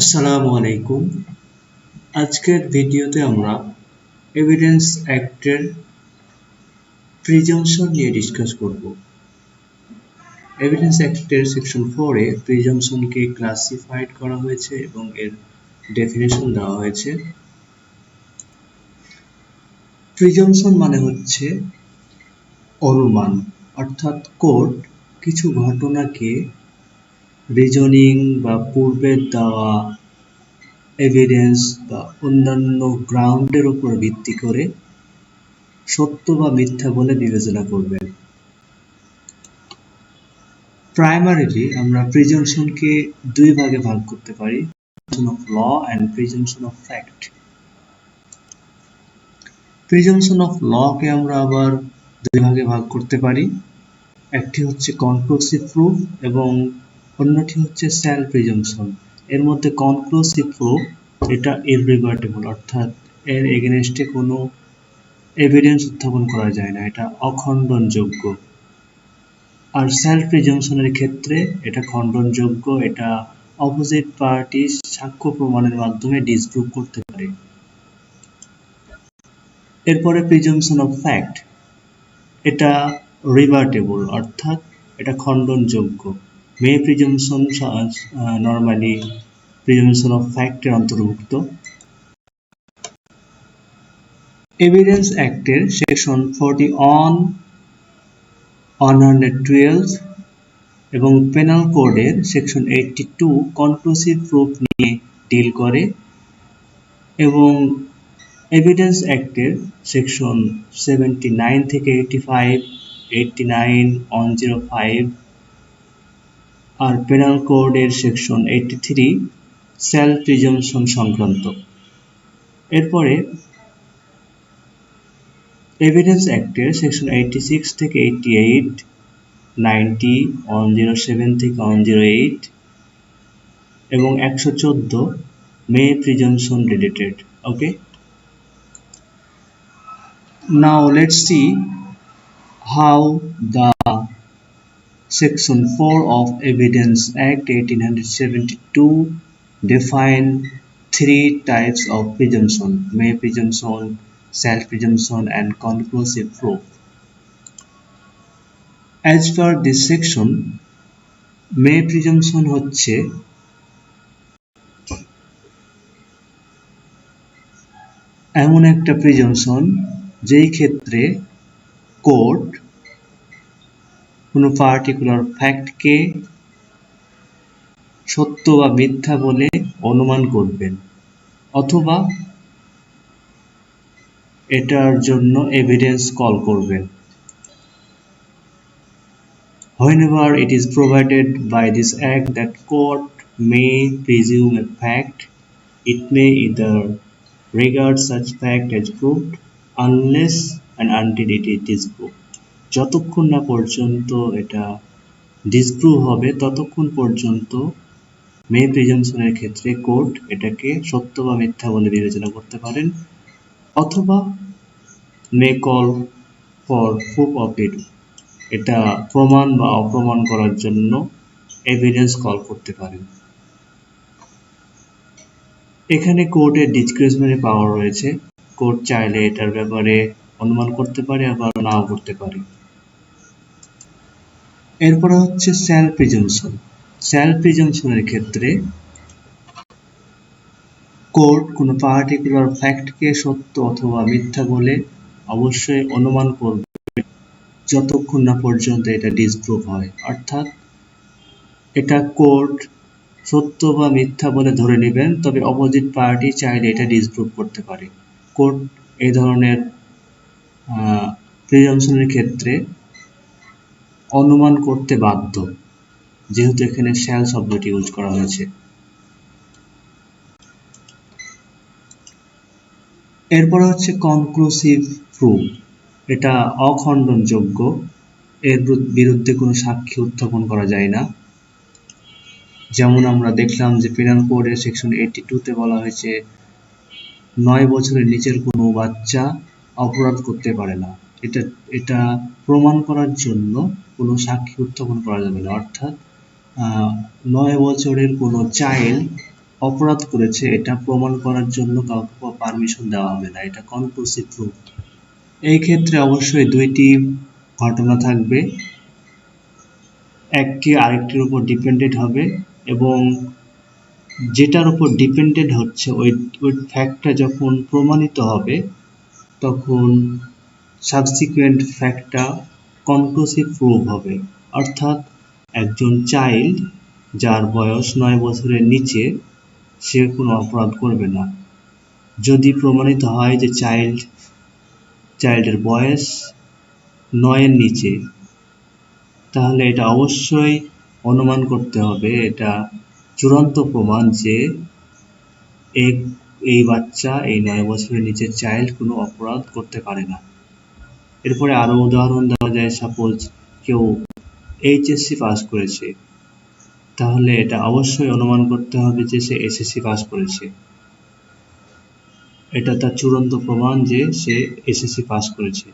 আসসালামু আলাইকুম। আজকের ভিডিওতে আমরা এভিডেন্স অ্যাক্টের প্রিজাম্পশন নিয়ে ডিসকাস করব। এভিডেন্স অ্যাক্টের সেকশন 4 এ প্রিজাম্পশনকে ক্লাসিফাইড করা হয়েছে এবং এর ডেফিনেশন দেওয়া হয়েছে। প্রিজাম্পশন মানে হচ্ছে অনুমান, অর্থাৎ কোর্ট কিছু ঘটনাকে রিজনিং বা পূর্বের দেওয়া এভিডেন্স বা অন্যান্য গ্রাউন্ডের উপর ভিত্তি করে সত্য বা মিথ্যা বলে বিবেচনা করবেন। প্রাইমারিলি আমরা প্রিজাম্পশনকে দুই ভাগে ভাগ করতে পারি, presumption of law and presumption of fact. Presumption of law কে আমরা আবার দুই ভাগে ভাগ করতে পারি, একটি হচ্ছে কনক্লুসিভ প্রুফ এবং অন্যটি হচ্ছে সেলফ প্রিজাম্পশন। এর মধ্যে কনক্লুসিভ প্রুফ এটা ইররিভার্টেবল, অর্থাৎ এর এগেনস্টে কোনো এভিডেন্স উত্থাপন করা যায় না, এটা অখণ্ডনযোগ্য। আর সেলফ প্রিজাম্পশনের ক্ষেত্রে এটা খণ্ডনযোগ্য, এটা অপোজিট পার্টি সাক্ষ্য প্রমাণের মাধ্যমে ডিসপ্রুভ করতে পারে। এরপরে প্রিজাম্পশন অফ ফ্যাক্ট, এটা রিভার্টেবল, অর্থাৎ এটা খণ্ডনযোগ্য। মে প্রিজাম্পশন নরমালি প্রিজাম্পশন অফ ফ্যাক্টের অন্তর্ভুক্ত। এভিডেন্স অ্যাক্টের সেকশন 41, 112 এবং পেনাল কোডের সেকশন 82 কনক্লুসিভ প্রুফ নিয়ে ডিল করে এবং এভিডেন্স অ্যাক্টের সেকশন 79 থেকে 85, 89, 105 আর পেনাল কোডের সেকশন 83 সেলফ প্রিজাম্পশন সংক্রান্ত। এরপরে এভিডেন্স অ্যাক্টের সেকশন 86 থেকে 88, 90, 107 থেকে 108 এবং 114 মে presumption related. Okay, now let's see how the section 4 of Evidence Act 1872 define three types of presumption: may presumption, self presumption and conclusive proof. As per this section, may presumption হচ্ছে এমন একটা presumption যেই ক্ষেত্রে court কোনো particular ফ্যাক্টকে সত্য বা মিথ্যা বলে অনুমান করবেন অথবা এটার জন্য এভিডেন্স কল করবেন। Whenever it is provided by this act that court may presume a fact, it may either regard such fact as proved unless and until it is disproved. যতক্ষণ না পর্যন্ত এটা ডিসপ্রুভ হবে ততক্ষণ পর্যন্ত মে প্রিজাম্পশনের ক্ষেত্রে কোর্ট এটাকে সত্য বা মিথ্যা বলে বিবেচনা করতে পারেন অথবা may call for proof of it, এটা প্রমাণ বা অপ্রমাণ করার জন্য এভিডেন্স কল করতে পারেন। এখানে কোর্টের ডিসক্রিশনারি পাওয়ার রয়েছে, কোর্ট চাইলে এটার ব্যাপারে অনুমান করতে পারে আবার নাও করতে পারে। এরপরে হচ্ছে সেলফ প্রিজাম্পশন। সেলফ প্রিজাম্পশনের ক্ষেত্রে কোর্ট কোনো পার্টিকুলার ফ্যাক্টকে সত্য অথবা মিথ্যা বলে অবশ্যই অনুমান করবে যতক্ষণ না পর্যন্ত এটা ডিসপ্রুভ হয়, অর্থাৎ এটা কোর্ট সত্য বা মিথ্যা বলে ধরে নেবেন, তবে অপোজিট পার্টি চাইলে এটা ডিসপ্রুভ করতে পারে। কোর্ট এই ধরনের প্রিজাম্পশনের ক্ষেত্রে অনুমান করতে বাধ্য, যেহেতু এখানে শ্যাল শব্দটি ইউজ করা হয়েছে। এরপর হচ্ছে কনক্লুসিভ প্রুফ, এটা অখণ্ডনযোগ্য, এর বিরুদ্ধে কোনো সাক্ষী উত্থাপন করা যায় না। যেমন আমরা দেখলাম যে পেনাল কোডের সেকশন 82-তে বলা হয়েছে 9 বছরের নিচের কোনো বাচ্চা অপরাধ করতে পারে না। এটা প্রমাণ করার জন্য কোনো সাক্ষী উত্থাপন করা যাবে না, অর্থাৎ 9 বছরের কোনো চাইল্ড অপরাধ করেছে এটা প্রমাণ করার জন্য কাউকে পারমিশন দেওয়া হবে না, এটা কনক্লুসিভ প্রুফ। এই ক্ষেত্রে অবশ্যই দুইটি ঘটনা থাকবে, একটি আরেকটির উপর ডিপেন্ডেন্ট হবে এবং যেটার উপর ডিপেন্ডেন্ট হচ্ছে ওই ফ্যাক্টটা যখন প্রমাণিত হবে তখন সাবসিকুয়েন্ট ফ্যাক্টটা কনক্লুসিভ প্রুভ হবে। অর্থাৎ একজন চাইল্ড যার বয়স 9 বছরের নিচে সে কোনো অপরাধ করবে না। যদি প্রমাণিত হয় যে চাইল্ডের বয়স 9 এর নিচে, তাহলে এটা অবশ্যই অনুমান করতে হবে, এটা চূড়ান্ত প্রমাণ যে এই বাচ্চা, এই 9 বছরের নিচের চাইল্ড কোনো অপরাধ করতে পারে না। এরপরে আরো উদাহরণ দেওয়া যায়, সাপোজ কেউ এইচএসসি পাস করেছে, তাহলে এটা অবশ্যই অনুমান করতে হবে যে সে এসএসসি পাস করেছে, এটা তার চূড়ান্ত প্রমাণ যে সে এসএসসি পাস করেছে।